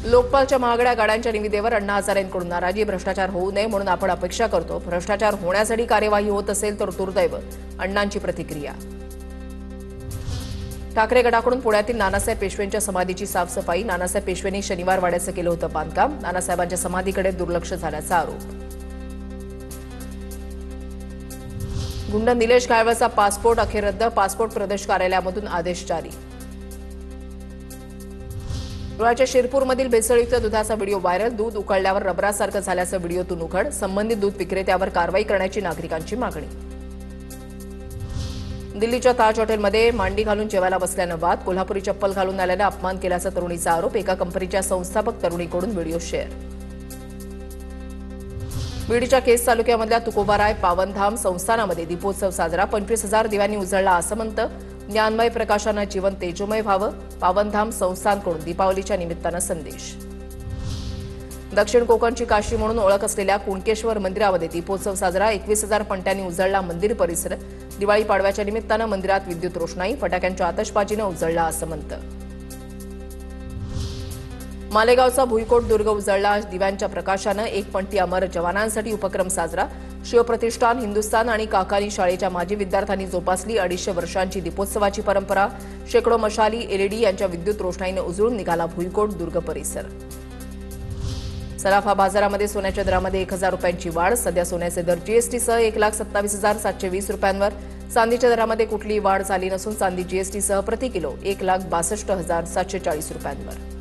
लोकपालच्या महागड्या गाड्यांच्या निविदेवर अण्णा हजारेंकडून नाराजी. भ्रष्टाचार होऊ नये म्हणून आपण अपेक्षा करतो. भ्रष्टाचार होण्यासाठी कार्यवाही होत असेल तर दुर्दैव. अण्णांची प्रतिक्रिया. ठाकरे गटाकडून पुण्यातील नानासाहेब पेशवेंच्या समाधीची साफसफाई. नानासाहेब पेशवेंनी शनिवार वाड्याचं केलं होतं बांधकाम. नानासाहेबांच्या समाधीकडे दुर्लक्ष झाल्याचा आरोप. गुंड निलेश काळवळचा पासपोर्ट अखेर रद्द. पासपोर्ट प्रदेश कार्यालयामधून आदेश जारी. धुळ्याच्या शिरपूरमधील भेसळयुक्त दुधाचा व्हिडिओ व्हायरल. दूध उकळल्यावर रबरासारखं झाल्याचं व्हिडिओतून उघड. संबंधित दूध विक्रेत्यावर कारवाई करण्याची नागरिकांची मागणी. दिल्लीच्या ताज हॉटेलमध्ये मांडी घालून जेवायला बसल्यानं वाद. कोल्हापुरी चप्पल घालून आल्यानं अपमान केल्याचा तरुणीचा आरोप. एका कंपनीच्या संस्थापक तरुणीकडून व्हिडिओ शेअर. बीडच्या केस तालुक्यामधल्या तुकोबाराय पावनधाम संस्थानामध्ये दीपोत्सव साजरा. 25,000 दिव्यांनी उजळला आसमंत. ज्ञानमय प्रकाशानं जीवन तेजोमय व्हावं. पावनधाम संस्थानकडून दीपावलीच्या निमित्तानं संदेश. दक्षिण कोकणची काशी म्हणून ओळख असलेल्या कुणकेश्वर मंदिरामध्ये दीपोत्सव साजरा. 21,000 पणत्यांनी उजळला मंदिर परिसर. दिवाळी पाडव्याच्या निमित्तानं मंदिरात विद्युत रोषणाई. फटाक्यांच्या आतषबाजीनं उजळला आसमंत. मालेगावचा भुईकोट दुर्ग उजळला दिव्यांच्या प्रकाशानं. एक पणती अमर जवानांसाठी उपक्रम साजरा. शिवप्रतिष्ठान, हिंदुस्थान आणि काकानी शाळेच्या माजी विद्यार्थ्यांनी जोपासली 250 वर्षांची दीपोत्सवाची परंपरा. शेकडो मशाली, एलईडी यांच्या विद्युत रोषणाईनं उजळून निघाला भुईकोट दुर्ग परिसर. सराफा बाजारामध्ये सोन्याच्या दरामध्ये 1,000 रुपयांची वाढ. सध्या सोन्याचे दर जीएसटीसह 1,27,720 रुपयांवर. चांदीच्या दरामध्ये कुठलीही वाढ झाली नसून चांदी जीएसटीसह प्रति किलो 1,62,740 रुपयांवर.